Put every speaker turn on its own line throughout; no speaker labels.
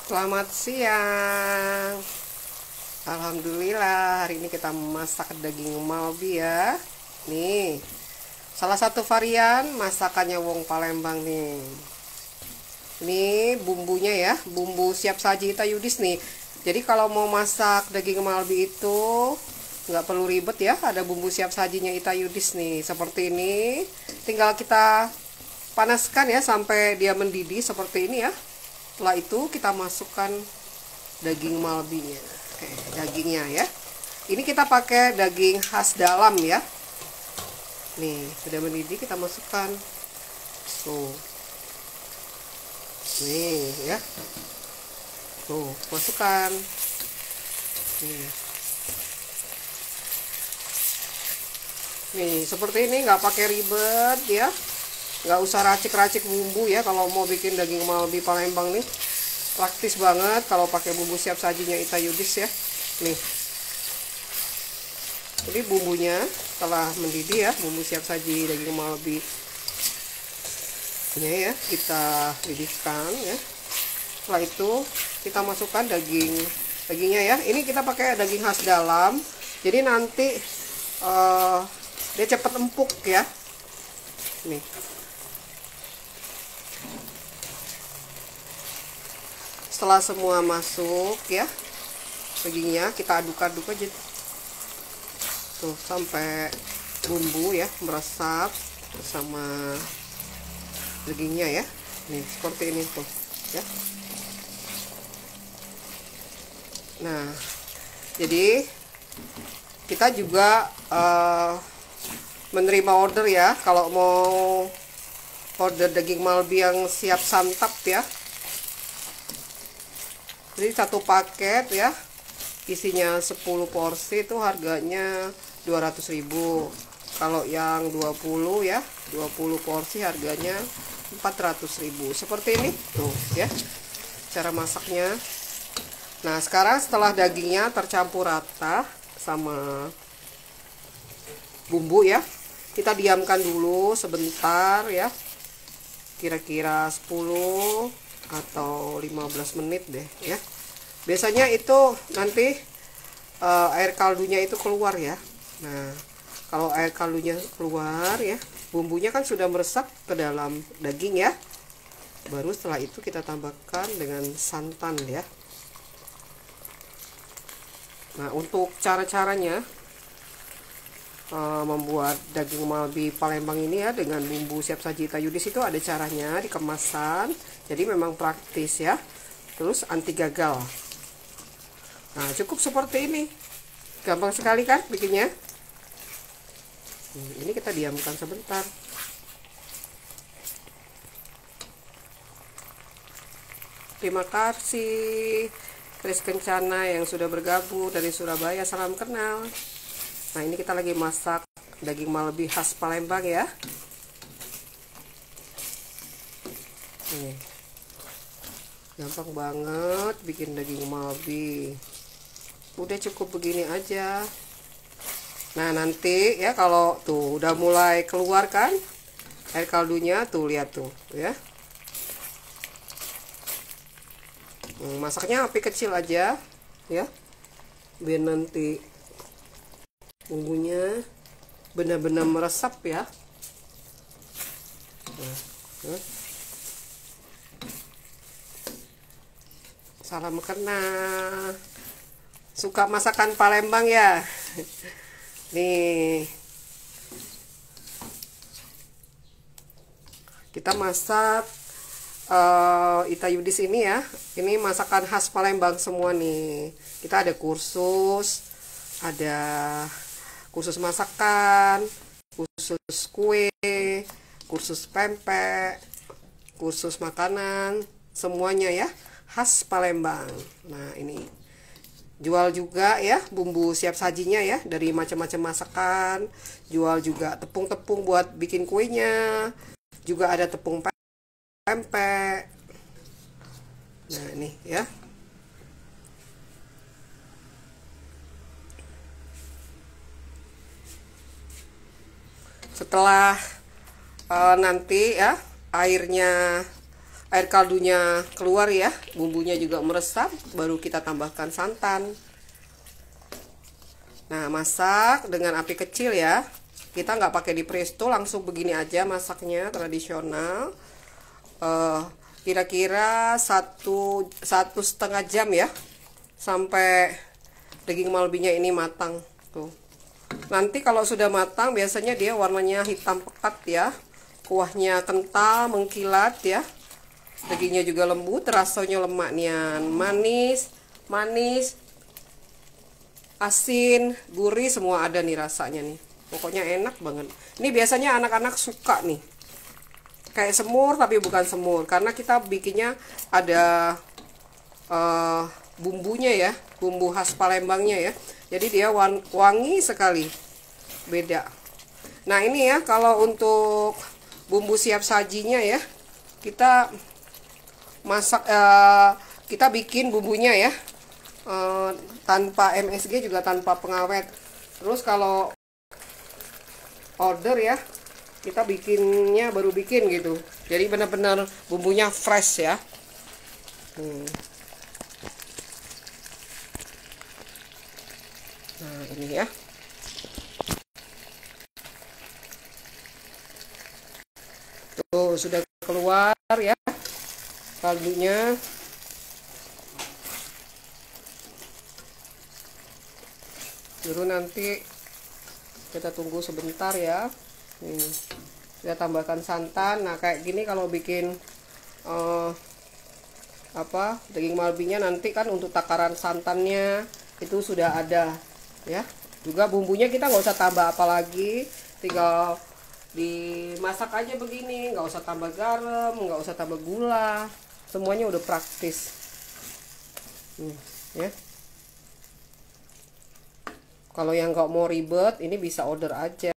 Selamat siang. Alhamdulillah hari ini kita masak daging malbi ya. Nih, salah satu varian masakannya wong Palembang nih. Ini bumbunya ya, bumbu siap saji Tayudis nih. Jadi kalau mau masak daging malbi itu nggak perlu ribet ya, ada bumbu siap sajinya Tayudis nih. Seperti ini, tinggal kita panaskan ya sampai dia mendidih seperti ini ya. Setelah itu kita masukkan daging malbinya. Oke, dagingnya ya. Ini kita pakai daging khas dalam ya. Nih, sudah mendidih kita masukkan. Tuh. Nih ya. Tuh, masukkan. Nih, seperti ini nggak pakai ribet ya. Nggak usah racik-racik bumbu ya kalau mau bikin daging malbi Palembang nih. Praktis banget kalau pakai bumbu siap sajinya Tayudis ya. Nih. Jadi bumbunya setelah mendidih ya, bumbu siap saji daging malbi ini ya, kita didihkan ya. Setelah itu kita masukkan dagingnya ya. Ini kita pakai daging khas dalam. Jadi nanti dia cepat empuk ya. Nih. Setelah semua masuk ya dagingnya, kita aduk-aduk aja tuh sampai bumbu ya meresap bersama dagingnya ya. Nih seperti ini tuh ya. Nah, jadi kita juga menerima order ya kalau mau order daging malbi yang siap santap ya. Jadi satu paket ya, isinya 10 porsi itu harganya 200.000. Kalau yang 20 ya, 20 porsi harganya 400.000. Seperti ini tuh ya cara masaknya. Nah, sekarang setelah dagingnya tercampur rata sama bumbu ya, kita diamkan dulu sebentar ya. Kira-kira 10 atau 15 menit deh ya. Biasanya itu nanti air kaldunya itu keluar ya. Nah, kalau air kaldunya keluar ya, bumbunya kan sudah meresap ke dalam daging ya. Baru setelah itu kita tambahkan dengan santan ya. Nah, untuk cara-caranya membuat daging malbi Palembang ini ya dengan bumbu siap saji Tayudis itu ada caranya di kemasan. Jadi memang praktis ya. Terus anti gagal. Nah, cukup seperti ini. Gampang sekali kan bikinnya? Ini kita diamkan sebentar. Terima kasih Kris Kencana yang sudah bergabung dari Surabaya. Salam kenal. Nah, ini kita lagi masak daging malbi khas Palembang ya. Nih. Gampang banget bikin daging malbi. Udah cukup begini aja. Nah, nanti ya kalau tuh udah mulai keluar kan air kaldunya, tuh lihat tuh ya. Masaknya api kecil aja ya. Biar nanti bumbunya benar-benar meresap ya. Salam kenal. Suka masakan Palembang ya. Nih, kita masak Tayudis ini ya. Ini masakan khas Palembang semua nih. Kita ada kursus masakan, kursus kue, kursus pempek, kursus makanan, semuanya ya khas Palembang. Nah, ini jual juga ya bumbu siap sajinya ya dari macam-macam masakan. Jual juga tepung-tepung buat bikin kuenya. Juga ada tepung pempek. Nah, ini ya. Setelah nanti ya air kaldunya keluar ya, bumbunya juga meresap, baru kita tambahkan santan. Nah, masak dengan api kecil ya. Kita nggak pakai di presto, langsung begini aja masaknya, tradisional. Kira-kira satu setengah jam ya, sampai daging malbinya ini matang tuh. Nanti kalau sudah matang biasanya dia warnanya hitam pekat ya, kuahnya kental mengkilat ya, dagingnya juga lembut, rasanya lemak nian, manis, asin, gurih, semua ada nih rasanya nih. Pokoknya enak banget. Ini biasanya anak-anak suka nih. Kayak semur tapi bukan semur, karena kita bikinnya ada bumbunya ya, bumbu khas Palembangnya ya. Jadi dia wangi sekali, beda. Nah ini ya, kalau untuk bumbu siap sajinya ya, kita masak, kita bikin bumbunya ya, tanpa MSG juga tanpa pengawet. Terus kalau order ya, kita bikinnya baru bikin gitu, jadi benar-benar bumbunya fresh ya. Nah ini ya, tuh sudah keluar ya kaldunya. Dulu nanti kita tunggu sebentar ya. Nih, kita tambahkan santan. Nah kayak gini kalau bikin daging malbinya nanti kan untuk takaran santannya itu sudah ada ya. Juga bumbunya kita nggak usah tambah apalagi, tinggal dimasak aja begini, nggak usah tambah garam, nggak usah tambah gula, semuanya udah praktis. Ya. Kalau yang nggak mau ribet, ini bisa order aja.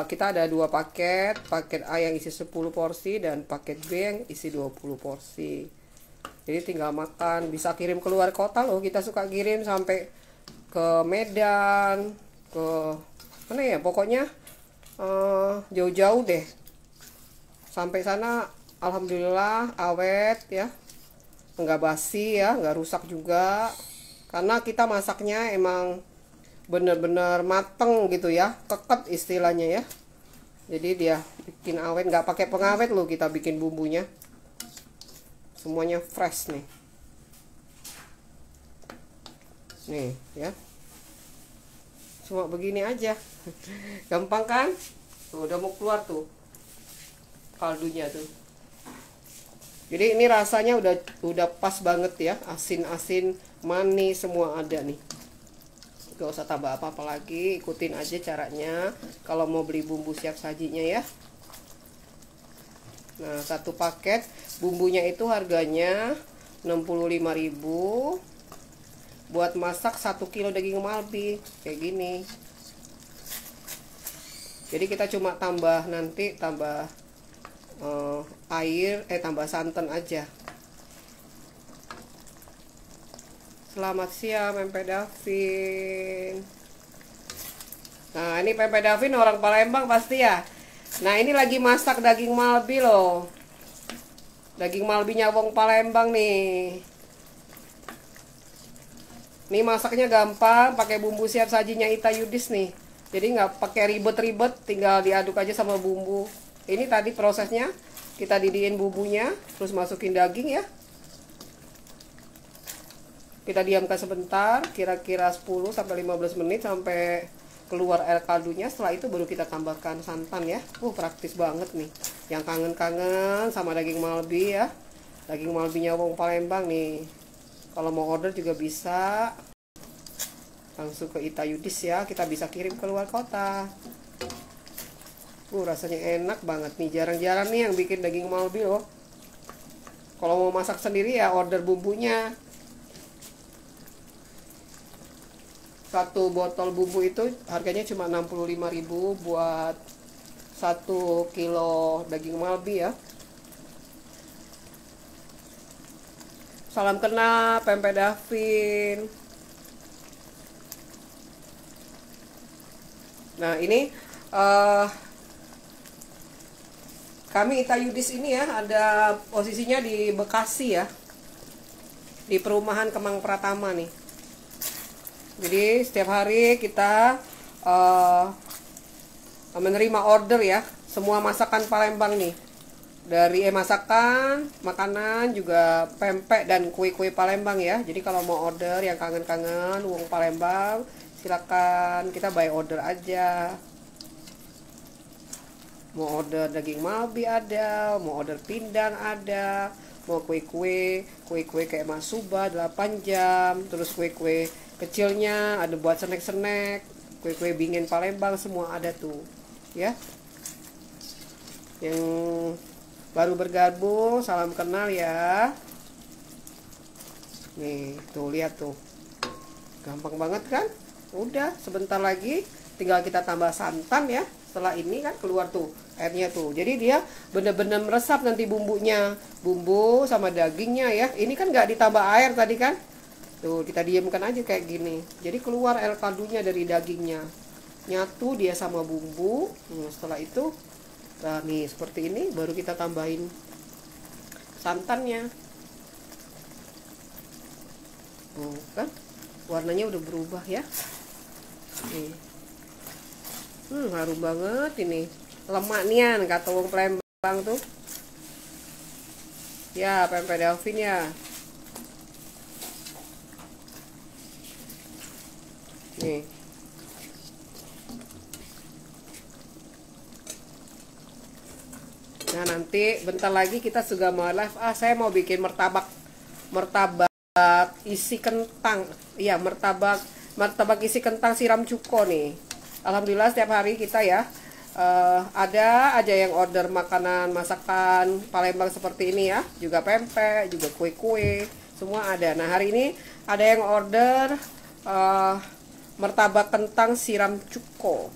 Kita ada 2 paket, paket A yang isi 10 porsi dan paket B yang isi 20 porsi. Jadi tinggal makan, bisa kirim keluar kota loh. Kita suka kirim sampai ke Medan, ke mana ya, pokoknya jauh-jauh deh. Sampai sana alhamdulillah awet ya, nggak basi ya, nggak rusak juga. Karena kita masaknya emang bener-bener mateng gitu ya, keket istilahnya ya. Jadi dia bikin awet, nggak pakai pengawet loh kita bikin bumbunya, semuanya fresh nih. Nih ya, cuma begini aja. Gampang kan? Tuh udah mau keluar tuh kaldunya tuh. Jadi ini rasanya udah pas banget ya, asin-asin, manis, semua ada nih. Gak usah tambah apa-apa lagi, ikutin aja caranya kalau mau beli bumbu siap sajinya ya. Nah, 1 paket bumbunya itu harganya 65.000 buat masak 1 kilo daging malbi kayak gini. Jadi kita cuma tambah nanti tambah tambah santan aja. Selamat siang Pempek Davin. Nah ini Pempek Davin orang Palembang pasti ya. Nah ini lagi masak daging malbi loh. Daging malbinya wong Palembang nih. Ini masaknya gampang, pakai bumbu siap sajinya Ita Yudis nih. Jadi nggak pakai ribet-ribet, tinggal diaduk aja sama bumbu. Ini tadi prosesnya, kita didiin bumbunya, terus masukin daging ya. Kita diamkan sebentar, kira-kira 10-15 menit sampai keluar air kaldunya. Setelah itu baru kita tambahkan santan ya. Praktis banget nih. Yang kangen-kangen sama daging malbi ya. Daging malbinya wong Palembang nih. Kalau mau order juga bisa. Langsung ke Ita Yudis ya. Kita bisa kirim keluar kota. Rasanya enak banget nih. Jarang-jarang nih yang bikin daging malbi loh. Kalau mau masak sendiri ya order bumbunya. 1 botol bumbu itu harganya cuma 65.000 buat 1 kilo daging malbi ya. Salam kenal Pempek Davin. Nah ini Kami Ita Yudis ini ya, ada posisinya di Bekasi ya, di perumahan Kemang Pratama nih. Jadi setiap hari kita menerima order ya, semua masakan Palembang nih. Dari masakan, makanan, juga pempek dan kue-kue Palembang ya. Jadi kalau mau order yang kangen-kangen wong Palembang, silakan kita by order aja. Mau order daging malbi ada, mau order pindang ada, mau kue-kue kayak masuba 8 jam, terus kue-kue kecilnya ada buat snack-snack, kue-kue bingin Palembang semua ada tuh ya. Yang baru bergabung salam kenal ya. Nih tuh lihat tuh, gampang banget kan. Udah sebentar lagi tinggal kita tambah santan ya. Setelah ini kan keluar tuh airnya tuh, jadi dia bener-bener meresap nanti bumbunya, bumbu sama dagingnya ya. Ini kan nggak ditambah air tadi kan, tuh kita diamkan aja kayak gini, jadi keluar air kaldunya dari dagingnya, nyatu dia sama bumbu. Setelah itu nah nih seperti ini baru kita tambahin santannya. Kan warnanya udah berubah ya nih. Harum banget ini, lemak nian kata wong Palembang tuh ya, pempek Delvin ya. Nih nah nanti bentar lagi kita juga mau live. Saya mau bikin martabak isi kentang. Iya, martabak isi kentang siram cuko nih. Alhamdulillah setiap hari kita ya ada aja yang order makanan masakan Palembang seperti ini ya, juga pempek, juga kue-kue, semua ada. Nah hari ini ada yang order martabak kentang siram cuko.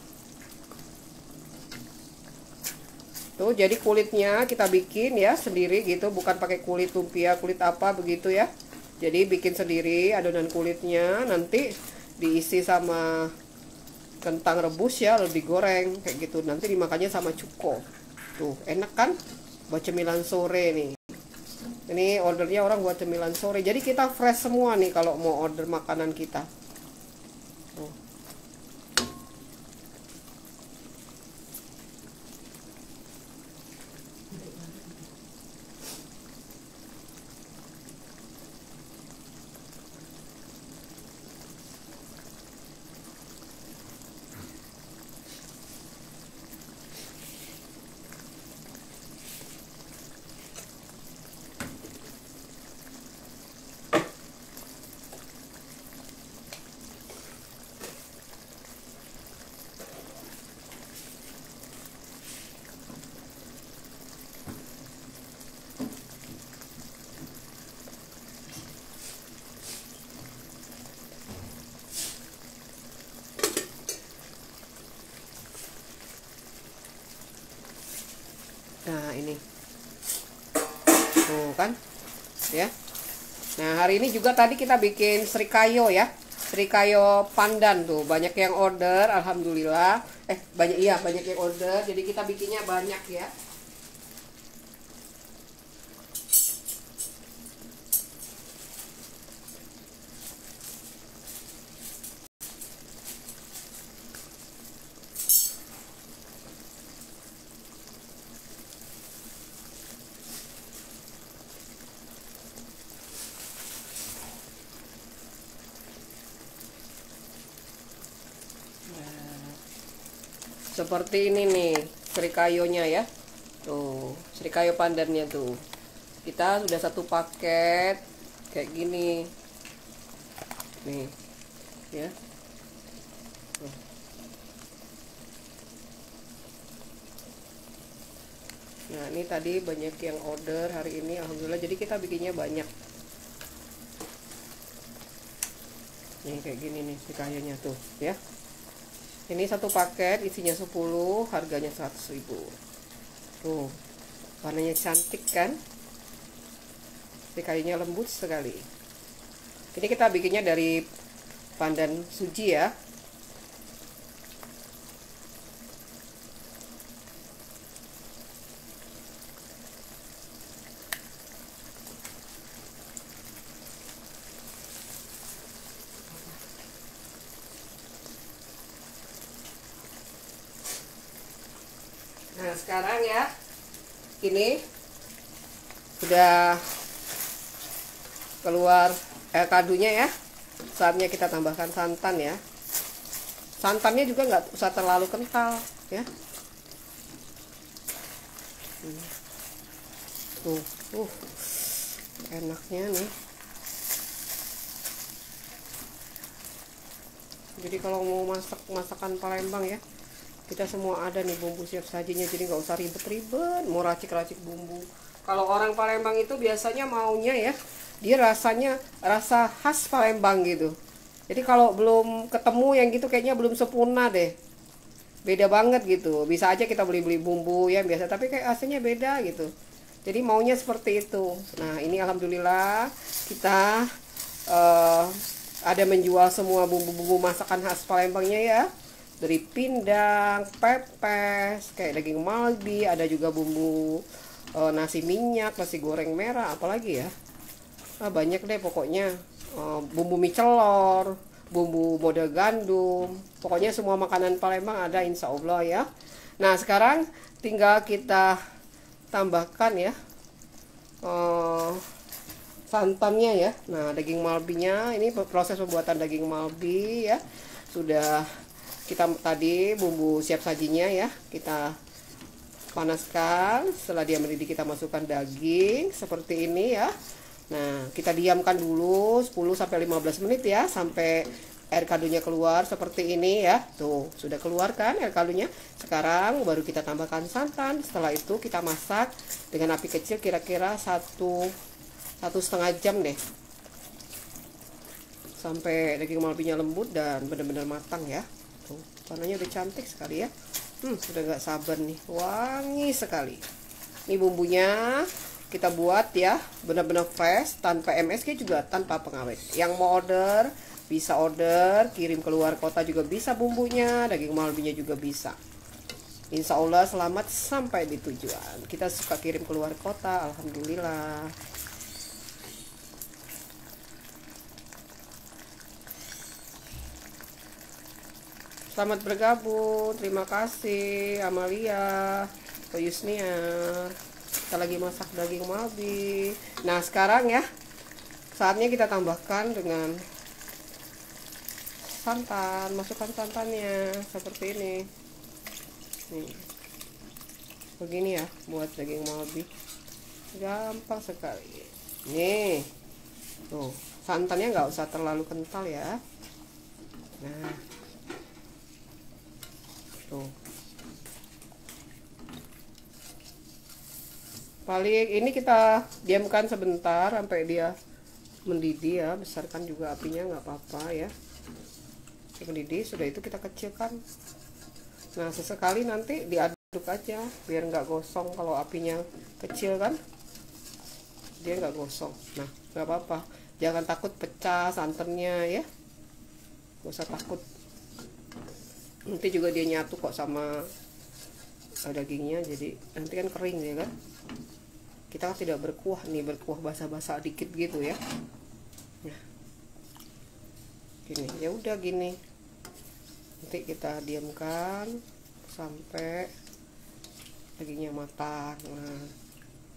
Tuh jadi kulitnya kita bikin ya sendiri gitu, bukan pakai kulit lumpia, kulit apa begitu ya. Jadi bikin sendiri adonan kulitnya, nanti diisi sama kentang rebus ya, lebih goreng kayak gitu, nanti dimakannya sama cuko. Tuh enak kan buat cemilan sore nih. Ini ordernya orang buat cemilan sore, jadi kita fresh semua nih kalau mau order makanan kita. Tuh. Nah ini tuh kan ya. Nah hari ini juga tadi kita bikin srikayo ya, srikayo pandan tuh banyak yang order, alhamdulillah. Banyak yang order, jadi kita bikinnya banyak ya. Seperti ini nih srikayonya ya. Tuh, srikayo pandannya tuh. Kita sudah satu paket kayak gini. Nih. Ya. Tuh. Nah, ini tadi banyak yang order hari ini alhamdulillah, jadi kita bikinnya banyak. Nih kayak gini nih srikayonya tuh, ya. Ini satu paket isinya 10, harganya 100.000. Tuh, warnanya cantik kan? Ini kayunya lembut sekali. Ini kita bikinnya dari pandan suji ya. Nah sekarang ya, ini udah keluar kaldunya ya. Saatnya kita tambahkan santan ya. Santannya juga nggak usah terlalu kental ya. Tuh, enaknya nih. Jadi kalau mau masak masakan Palembang ya, kita semua ada nih bumbu siap sajinya, jadi nggak usah ribet-ribet mau racik-racik bumbu. Kalau orang Palembang itu biasanya maunya ya, dia rasanya rasa khas Palembang gitu. Jadi kalau belum ketemu yang gitu kayaknya belum sempurna deh, beda banget gitu. Bisa aja kita beli-beli bumbu yang biasa, tapi kayak aslinya beda gitu. Jadi maunya seperti itu. Nah ini alhamdulillah kita eh, ada menjual semua bumbu-bumbu masakan khas Palembangnya ya. Dari pindang, pepes, kayak daging malbi, ada juga bumbu nasi minyak, nasi goreng merah, apalagi ya. Banyak deh pokoknya. Bumbu mie celor, bumbu model gandum, pokoknya semua makanan Palembang ada insya Allah ya. Nah sekarang tinggal kita tambahkan ya santannya ya. Nah daging malbinya, ini proses pembuatan daging malbi ya, sudah kita tadi bumbu siap sajinya ya, kita panaskan. Setelah dia mendidih kita masukkan daging seperti ini ya. Nah kita diamkan dulu 10-15 menit ya, sampai air kaldunya keluar seperti ini ya. Tuh sudah keluar kan air kaldunya. Sekarang baru kita tambahkan santan. Setelah itu kita masak dengan api kecil kira-kira 1,5 jam deh, sampai daging malbinya lembut dan benar-benar matang ya. Tuh warnanya udah cantik sekali ya. Sudah gak sabar nih, wangi sekali. Ini bumbunya kita buat ya, benar-benar fresh, tanpa MSG juga tanpa pengawet. Yang mau order bisa order, kirim ke luar kota juga bisa bumbunya, daging malbinya juga bisa. Insya Allah selamat sampai di tujuan. Kita suka kirim ke luar kota, alhamdulillah. Selamat bergabung, terima kasih Amalia, Yusnia. Kita lagi masak daging malbi. Nah sekarang ya, saatnya kita tambahkan dengan santan. Masukkan santannya seperti ini. Nih, begini ya buat daging malbi, gampang sekali. Nih, tuh santannya nggak usah terlalu kental ya. Nah, tuh paling ini kita diamkan sebentar sampai dia mendidih ya. Besarkan juga apinya nggak apa-apa ya, mendidih. Sudah itu kita kecilkan. Nah sesekali nanti diaduk aja biar nggak gosong. Kalau apinya kecil kan dia nggak gosong. Nah nggak apa-apa, jangan takut pecah santannya ya, nggak usah takut. Nanti juga dia nyatu kok sama dagingnya, jadi nanti kan kering ya kan. Kita kan tidak berkuah nih, berkuah basah-basah dikit gitu ya. Nah gini ya, udah gini, nanti kita diamkan sampai dagingnya matang. Nah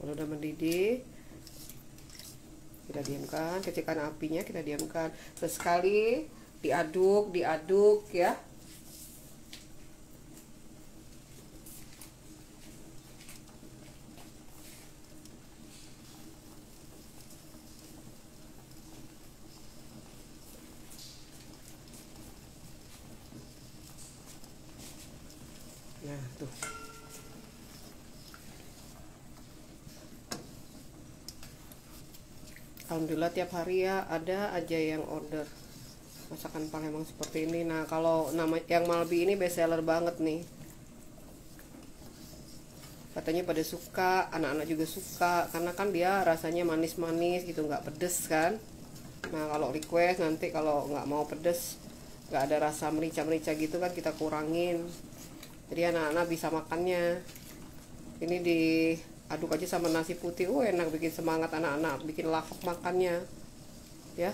kalau udah mendidih kita diamkan, kecilkan apinya, kita diamkan sesekali, diaduk ya. Nah tuh alhamdulillah tiap hari ya ada aja yang order masakan Palembang seperti ini. Nah kalau nama yang malbi ini best seller banget nih, katanya pada suka, anak-anak juga suka, karena kan dia rasanya manis-manis gitu, nggak pedes kan. Nah kalau request nanti kalau nggak mau pedes, nggak ada rasa merica-merica gitu kan, kita kurangin, jadi anak-anak bisa makannya. Ini diaduk aja sama nasi putih, enak, bikin semangat anak-anak, bikin lahap makannya ya.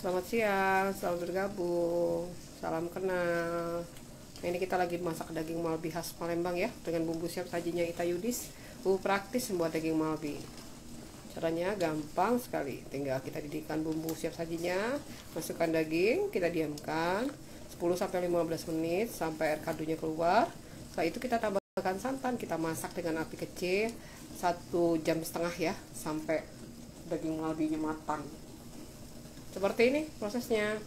Selamat siang, selamat bergabung. Salam kenal. Nah, ini kita lagi masak daging malbi khas Palembang ya, dengan bumbu siap sajinya Ita Yudis. Bumbu praktis membuat daging malbi. Caranya gampang sekali. Tinggal kita didihkan bumbu siap sajinya, masukkan daging, kita diamkan 10-15 menit sampai air kaldunya keluar. Setelah itu kita tambahkan santan, kita masak dengan api kecil 1,5 jam ya, sampai daging malbinya matang. Seperti ini prosesnya.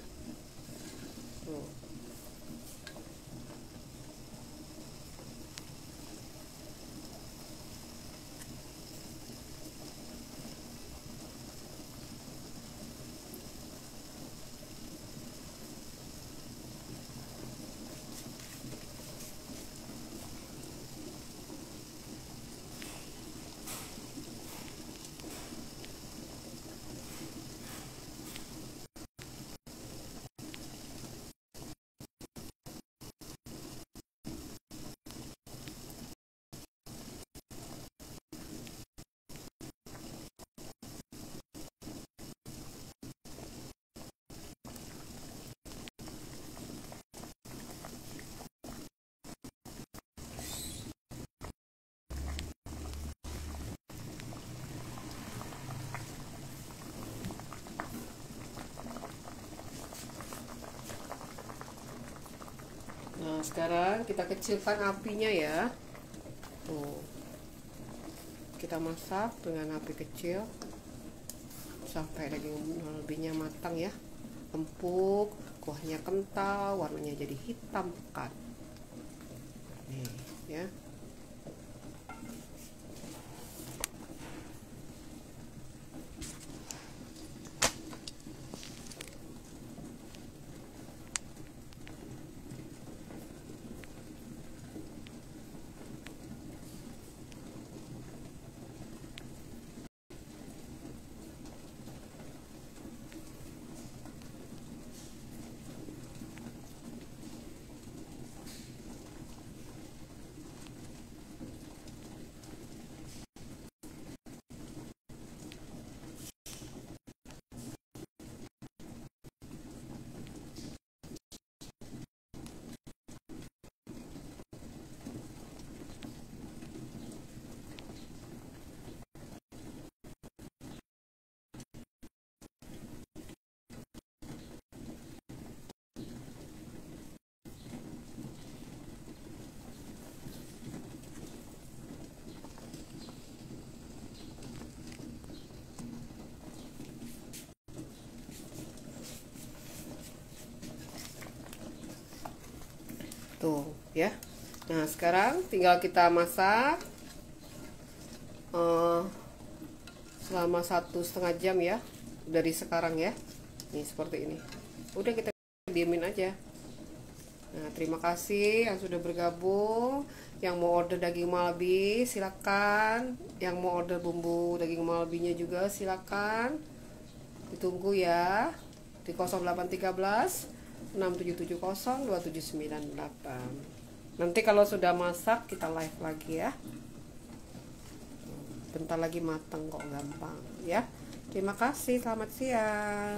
Nah, sekarang kita kecilkan apinya ya. Tuh. Kita masak dengan api kecil sampai daging malbinya matang ya. Empuk, kuahnya kental, warnanya jadi hitam pekat. Nih, ya. Tuh ya. Nah, sekarang tinggal kita masak selama 1,5 jam ya, dari sekarang ya. Nih seperti ini. Udah, kita diemin aja. Nah, terima kasih yang sudah bergabung. Yang mau order daging malbi silakan. Yang mau order bumbu daging malbinya juga silakan. Ditunggu ya di 0813 6770 2798. Nanti kalau sudah masak kita live lagi ya. Bentar lagi matang kok, gampang ya. Terima kasih, selamat siang.